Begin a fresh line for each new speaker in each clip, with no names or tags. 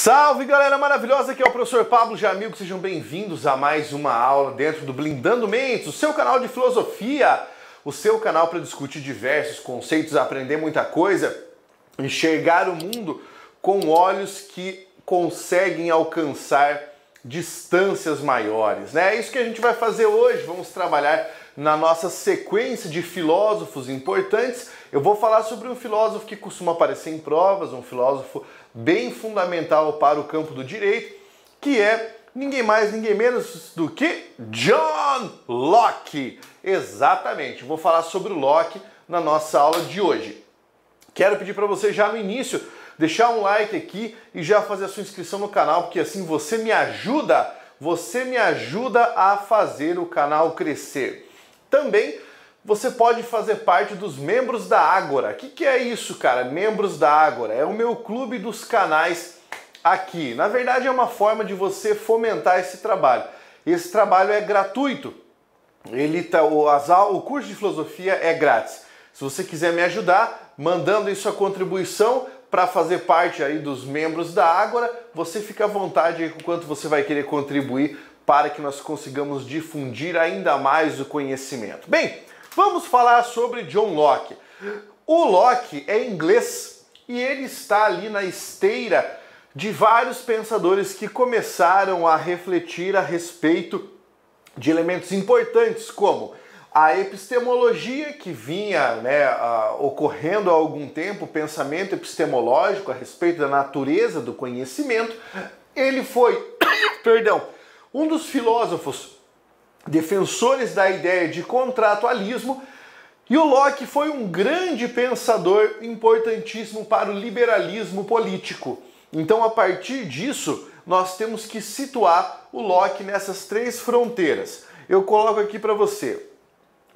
Salve galera maravilhosa, aqui é o professor Pablo Jamil, sejam bem-vindos a mais uma aula dentro do Blindando Mentes, o seu canal de filosofia, o seu canal para discutir diversos conceitos, aprender muita coisa, enxergar o mundo com olhos que conseguem alcançar distâncias maiores, né? É isso que a gente vai fazer hoje, vamos trabalhar na nossa sequência de filósofos importantes. Eu vou falar sobre um filósofo que costuma aparecer em provas, um filósofo bem fundamental para o campo do direito, que é ninguém mais, ninguém menos do que John Locke. Exatamente, vou falar sobre o Locke na nossa aula de hoje. Quero pedir para você já no início deixar um like aqui e já fazer a sua inscrição no canal, porque assim você me ajuda a fazer o canal crescer. Também você pode fazer parte dos membros da Ágora. O que é isso, cara? Membros da Ágora é o meu clube dos canais aqui. Na verdade, é uma forma de você fomentar esse trabalho. Esse trabalho é gratuito. O curso de filosofia é grátis. Se você quiser me ajudar, mandando aí sua contribuição para fazer parte aí dos membros da Ágora, você fica à vontade aí com quanto você vai querer contribuir para que nós consigamos difundir ainda mais o conhecimento. Bem, vamos falar sobre John Locke. O Locke é inglês e ele está ali na esteira de vários pensadores que começaram a refletir a respeito de elementos importantes como a epistemologia, que vinha ocorrendo há algum tempo, o pensamento epistemológico a respeito da natureza do conhecimento. Ele foi, um dos filósofos defensores da ideia de contratualismo, e o Locke foi um grande pensador importantíssimo para o liberalismo político. Então, a partir disso, nós temos que situar o Locke nessas três fronteiras. Eu coloco aqui para você.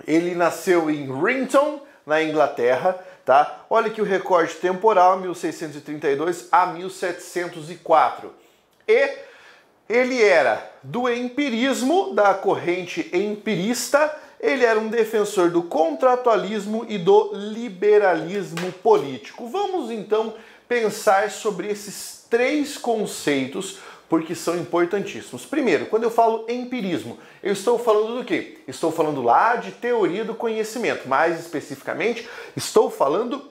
Ele nasceu em Renton, na Inglaterra, tá? Olha aqui o recorte temporal, 1632 a 1704. E ele era do empirismo, da corrente empirista, ele era um defensor do contratualismo e do liberalismo político. Vamos então pensar sobre esses três conceitos, porque são importantíssimos. Primeiro, quando eu falo empirismo, eu estou falando do quê? Estou falando lá de teoria do conhecimento, mais especificamente, estou falando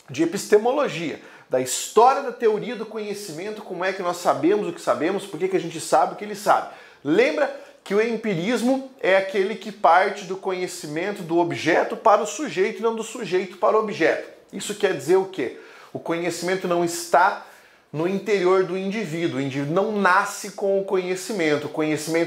de epistemologia, da história da teoria do conhecimento, como é que nós sabemos o que sabemos, por que a gente sabe o que ele sabe. Lembra que o empirismo é aquele que parte do conhecimento do objeto para o sujeito e não do sujeito para o objeto. Isso quer dizer o quê? O conhecimento não está no interior do indivíduo, o indivíduo não nasce com o conhecimento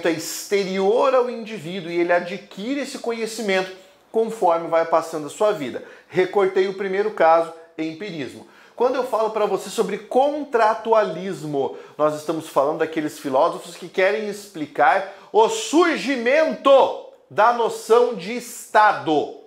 é exterior ao indivíduo e ele adquire esse conhecimento conforme vai passando a sua vida. Recortei o primeiro caso, empirismo. Quando eu falo para você sobre contratualismo, nós estamos falando daqueles filósofos que querem explicar o surgimento da noção de Estado,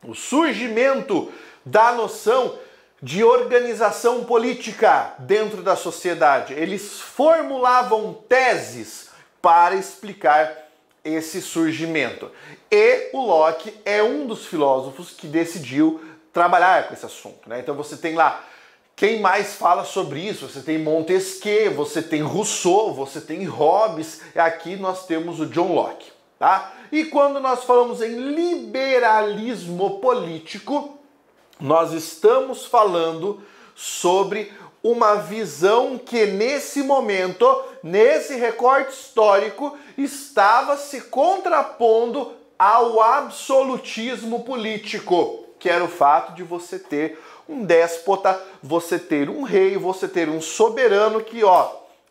o surgimento da noção de organização política dentro da sociedade. Eles formulavam teses para explicar esse surgimento. E o Locke é um dos filósofos que decidiu trabalhar com esse assunto, né? Então você tem lá, quem mais fala sobre isso? Você tem Montesquieu, você tem Rousseau, você tem Hobbes, e aqui nós temos o John Locke, tá? E quando nós falamos em liberalismo político, nós estamos falando sobre uma visão que nesse momento, nesse recorte histórico, estava se contrapondo ao absolutismo político, que era o fato de você ter um déspota, você ter um rei, você ter um soberano que,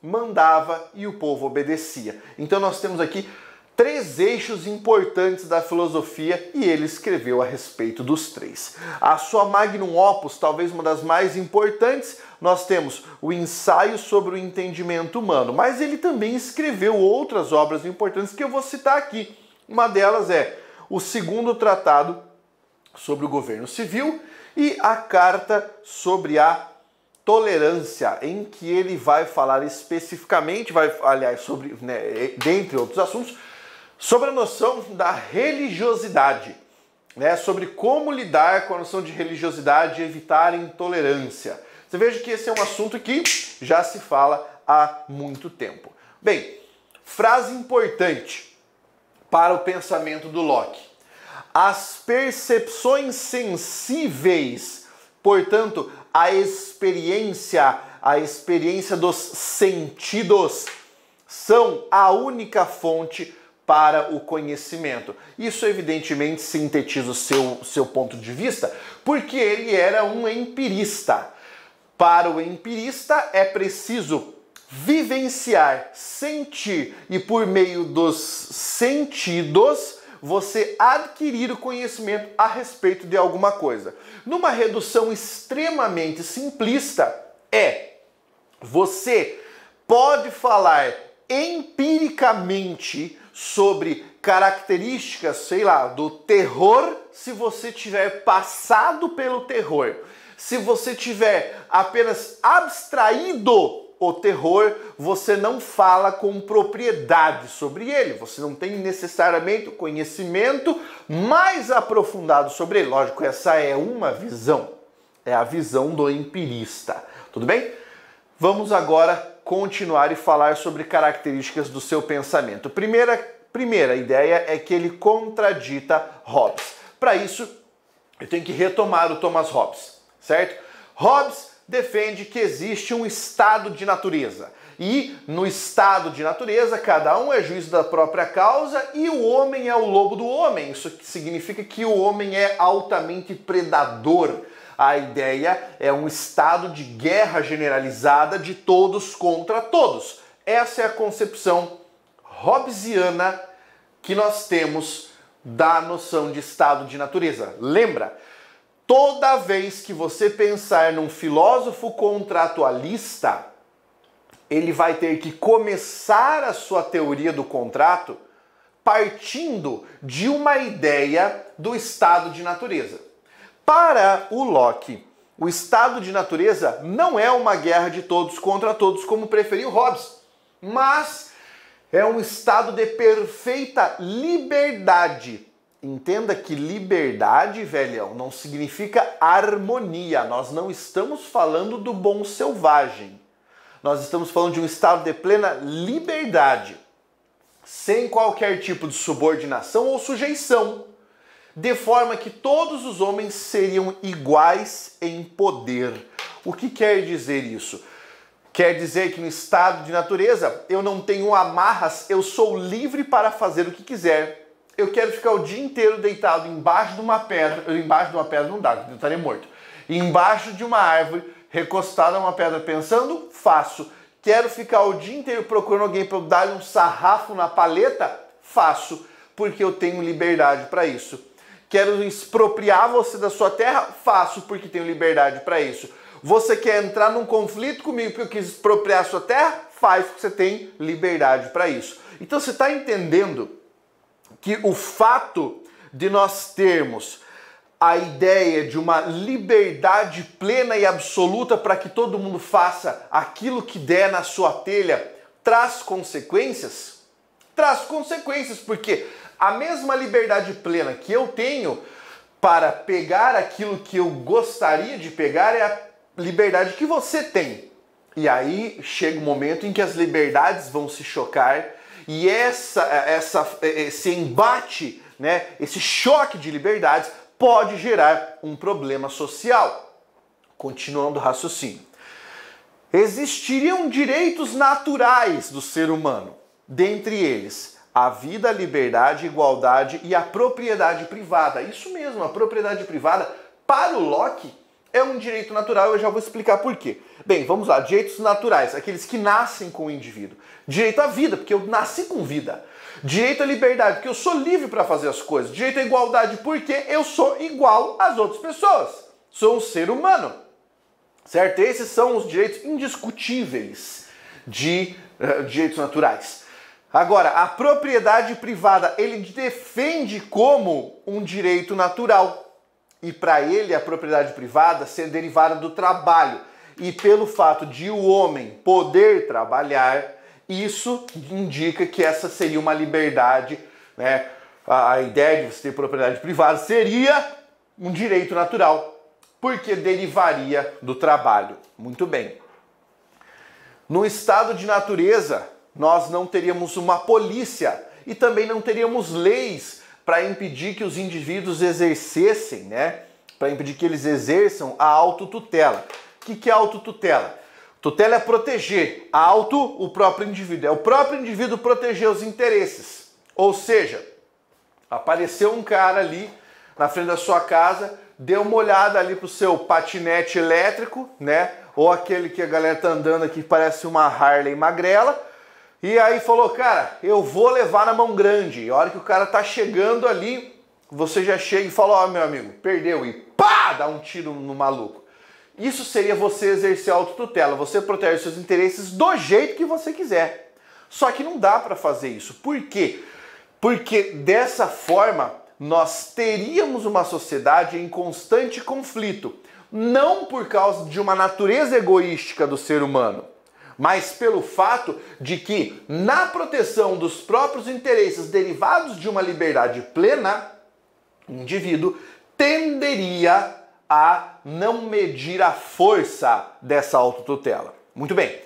mandava e o povo obedecia. Então nós temos aqui três eixos importantes da filosofia e ele escreveu a respeito dos três. A sua magnum opus, talvez uma das mais importantes, nós temos o Ensaio sobre o Entendimento Humano, mas ele também escreveu outras obras importantes que eu vou citar aqui. Uma delas é o segundo tratado sobre o governo civil e a carta sobre a tolerância, em que ele vai falar especificamente, sobre, dentre outros assuntos, sobre a noção da religiosidade, sobre como lidar com a noção de religiosidade e evitar intolerância. Você veja que esse é um assunto que já se fala há muito tempo. Bem, frase importante para o pensamento do Locke. As percepções sensíveis, portanto, a experiência dos sentidos, são a única fonte para o conhecimento. Isso, evidentemente, sintetiza o seu ponto de vista, porque ele era um empirista. Para o empirista é preciso vivenciar, sentir, e por meio dos sentidos você adquirir o conhecimento a respeito de alguma coisa. Numa redução extremamente simplista, você pode falar empiricamente sobre características, sei lá, do terror, se você tiver passado pelo terror. Se você tiver apenas abstraído o terror, você não fala com propriedade sobre ele. Você não tem necessariamente o conhecimento mais aprofundado sobre ele. Lógico, essa é uma visão. É a visão do empirista. Tudo bem? Vamos agora continuar e falar sobre características do seu pensamento. Primeira ideia é que ele contradita Hobbes. Para isso, eu tenho que retomar o Thomas Hobbes, certo? Hobbes defende que existe um estado de natureza. E no estado de natureza, cada um é juiz da própria causa e o homem é o lobo do homem. Isso significa que o homem é altamente predador. A ideia é um estado de guerra generalizada de todos contra todos. Essa é a concepção hobbesiana que nós temos da noção de estado de natureza. Lembra? Toda vez que você pensar num filósofo contratualista, ele vai ter que começar a sua teoria do contrato partindo de uma ideia do estado de natureza. Para o Locke, o estado de natureza não é uma guerra de todos contra todos, como preferiu Hobbes, mas é um estado de perfeita liberdade. Entenda que liberdade, velhão, não significa harmonia. Nós não estamos falando do bom selvagem. Nós estamos falando de um estado de plena liberdade, sem qualquer tipo de subordinação ou sujeição, de forma que todos os homens seriam iguais em poder. O que quer dizer isso? Quer dizer que no estado de natureza eu não tenho amarras, eu sou livre para fazer o que quiser. Eu quero ficar o dia inteiro deitado embaixo de uma pedra não dá, eu estaria morto. Embaixo de uma árvore, recostado a uma pedra pensando, faço. Quero ficar o dia inteiro procurando alguém para eu dar-lhe um sarrafo na paleta, faço, porque eu tenho liberdade para isso. Quero expropriar você da sua terra, faço, porque tenho liberdade para isso. Você quer entrar num conflito comigo porque eu quis expropriar a sua terra, faz, porque você tem liberdade para isso. Então você está entendendo que o fato de nós termos a ideia de uma liberdade plena e absoluta para que todo mundo faça aquilo que der na sua telha traz consequências? Traz consequências, porque a mesma liberdade plena que eu tenho para pegar aquilo que eu gostaria de pegar é a liberdade que você tem. E aí chega um momento em que as liberdades vão se chocar e esse embate, né, esse choque de liberdades pode gerar um problema social. Continuando o raciocínio. Existiriam direitos naturais do ser humano, dentre eles a vida, a liberdade, a igualdade e a propriedade privada. Isso mesmo, a propriedade privada, para o Locke, é um direito natural, eu já vou explicar por quê. Bem, vamos lá, direitos naturais, aqueles que nascem com o indivíduo. Direito à vida, porque eu nasci com vida. Direito à liberdade, porque eu sou livre para fazer as coisas. Direito à igualdade, porque eu sou igual às outras pessoas. Sou um ser humano. Certo? Esses são os direitos indiscutíveis de direitos naturais. Agora, a propriedade privada, ele defende como um direito natural. E para ele, a propriedade privada ser derivada do trabalho. E pelo fato de o homem poder trabalhar, isso indica que essa seria uma liberdade, né? A ideia de você ter propriedade privada seria um direito natural. porque derivaria do trabalho. Muito bem. No estado de natureza, nós não teríamos uma polícia e também não teríamos leis para impedir que os indivíduos exercessem, para impedir que eles exerçam a autotutela. O que é autotutela? Tutela é proteger o próprio indivíduo. É o próprio indivíduo proteger os interesses. Ou seja, apareceu um cara ali na frente da sua casa, deu uma olhada ali pro seu patinete elétrico, ou aquele que a galera tá andando aqui, parece uma Harley magrela, e aí falou, cara, eu vou levar na mão grande. E a hora que o cara tá chegando ali, você já chega e fala, ó, meu amigo, perdeu, e pá, dá um tiro no maluco. Isso seria você exercer a autotutela, você protege seus interesses do jeito que você quiser. Só que não dá para fazer isso. Por quê? Porque dessa forma nós teríamos uma sociedade em constante conflito. Não por causa de uma natureza egoística do ser humano, mas pelo fato de que, na proteção dos próprios interesses derivados de uma liberdade plena, o indivíduo tenderia a não medir a força dessa autotutela. Muito bem.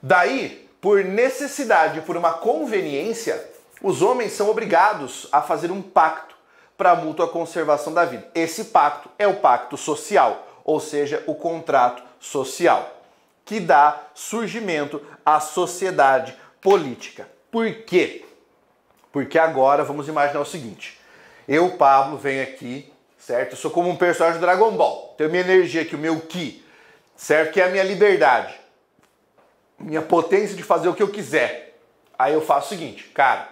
Daí, por necessidade, por uma conveniência, os homens são obrigados a fazer um pacto para a mútua conservação da vida. Esse pacto é o pacto social, ou seja, o contrato social, que dá surgimento à sociedade política. Por quê? Porque agora vamos imaginar o seguinte. Eu, Pablo, venho aqui, certo? Eu sou como um personagem do Dragon Ball. Tenho minha energia aqui, o meu Ki, certo? Que é a minha liberdade. Minha potência de fazer o que eu quiser. Aí eu faço o seguinte, cara,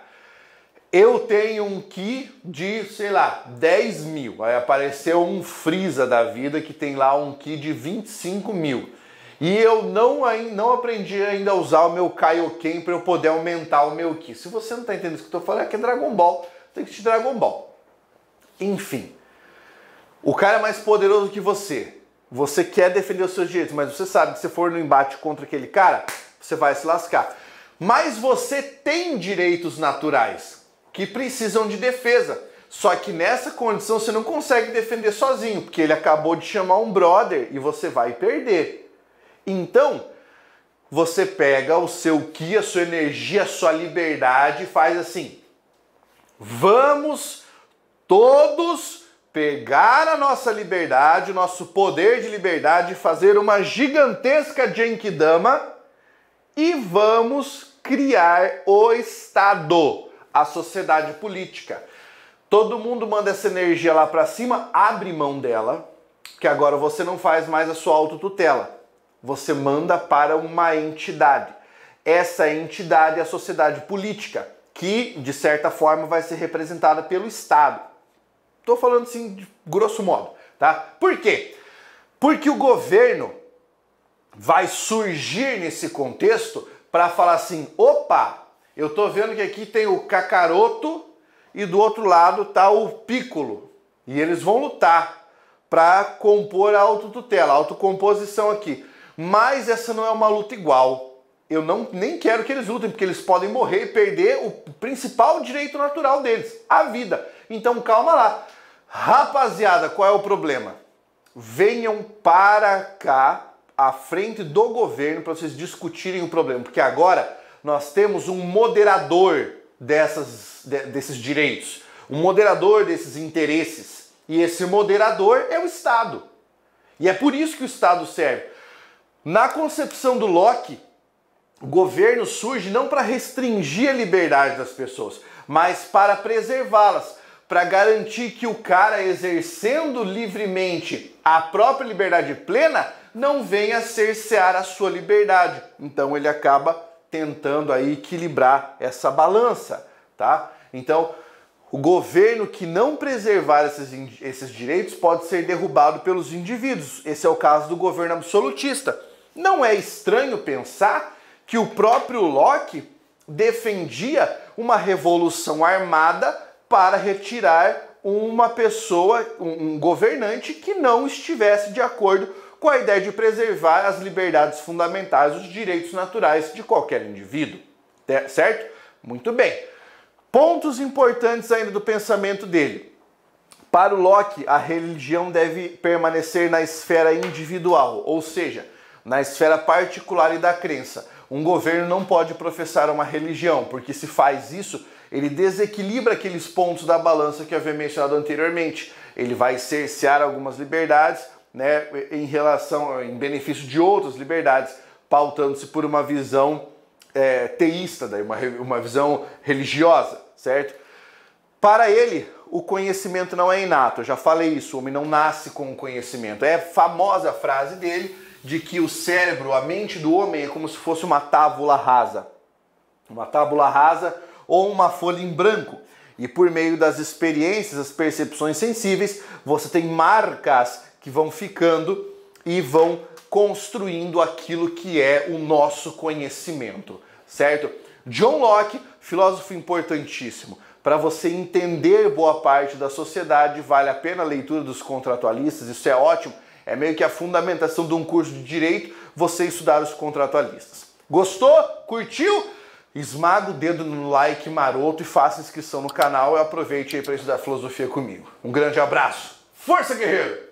eu tenho um Ki de, sei lá, 10 mil. Aí apareceu um Freeza da vida que tem lá um Ki de 25 mil. E eu não aprendi ainda a usar o meu Kaioken para eu poder aumentar o meu Ki. Se você não está entendendo isso que eu estou falando, é que é Dragon Ball. Tem que assistir Dragon Ball. Enfim. O cara é mais poderoso que você. Você quer defender os seus direitos, mas você sabe que se for no embate contra aquele cara, você vai se lascar. Mas você tem direitos naturais que precisam de defesa. Só que nessa condição você não consegue defender sozinho, porque ele acabou de chamar um brother e você vai perder. Então, você pega o seu Ki, a sua energia, a sua liberdade e faz assim. Vamos todos pegar a nossa liberdade, o nosso poder de liberdade, fazer uma gigantesca Genkidama e vamos criar o Estado, a sociedade política. Todo mundo manda essa energia lá para cima, abre mão dela, que agora você não faz mais a sua autotutela. Você manda para uma entidade. Essa entidade é a sociedade política, que, de certa forma, vai ser representada pelo Estado. Estou falando assim, de grosso modo, tá? Por quê? Porque o governo vai surgir nesse contexto para falar assim, opa, eu tô vendo que aqui tem o Kakaroto e do outro lado tá o Piccolo. E eles vão lutar para compor a autotutela, a autocomposição aqui. Mas essa não é uma luta igual. Eu nem quero que eles lutem, porque eles podem morrer e perder o principal direito natural deles, a vida. Então calma lá. Rapaziada, qual é o problema? Venham para cá, à frente do governo, para vocês discutirem o problema. Porque agora nós temos um moderador desses direitos, um moderador desses interesses. E esse moderador é o Estado. E é por isso que o Estado serve. Na concepção do Locke, o governo surge não para restringir a liberdade das pessoas, mas para preservá-las, para garantir que o cara exercendo livremente a própria liberdade plena não venha cercear a sua liberdade. Então ele acaba tentando aí equilibrar essa balança, tá? Então, o governo que não preservar esses direitos pode ser derrubado pelos indivíduos. Esse é o caso do governo absolutista. Não é estranho pensar que o próprio Locke defendia uma revolução armada para retirar uma pessoa, um governante que não estivesse de acordo com a ideia de preservar as liberdades fundamentais, os direitos naturais de qualquer indivíduo. Certo? Muito bem. Pontos importantes ainda do pensamento dele. Para o Locke, a religião deve permanecer na esfera individual, ou seja, na esfera particular e da crença. Um governo não pode professar uma religião, porque se faz isso, ele desequilibra aqueles pontos da balança que eu havia mencionado anteriormente. Ele vai cercear algumas liberdades, né, em benefício de outras liberdades, pautando-se por uma visão teísta, daí uma visão religiosa, certo? Para ele, o conhecimento não é inato, eu já falei isso, o homem não nasce com o conhecimento. É famosa a frase dele de que o cérebro, a mente do homem é como se fosse uma tábula rasa. Uma tábula rasa ou uma folha em branco. E por meio das experiências, as percepções sensíveis, você tem marcas que vão ficando e vão construindo aquilo que é o nosso conhecimento, certo? John Locke, filósofo importantíssimo. Para você entender boa parte da sociedade, vale a pena a leitura dos contratualistas, isso é ótimo. É meio que a fundamentação de um curso de direito, você estudar os contratualistas. Gostou? Curtiu? Esmaga o dedo no like maroto e faça inscrição no canal e aproveite aí para estudar filosofia comigo. Um grande abraço. Força, guerreiro!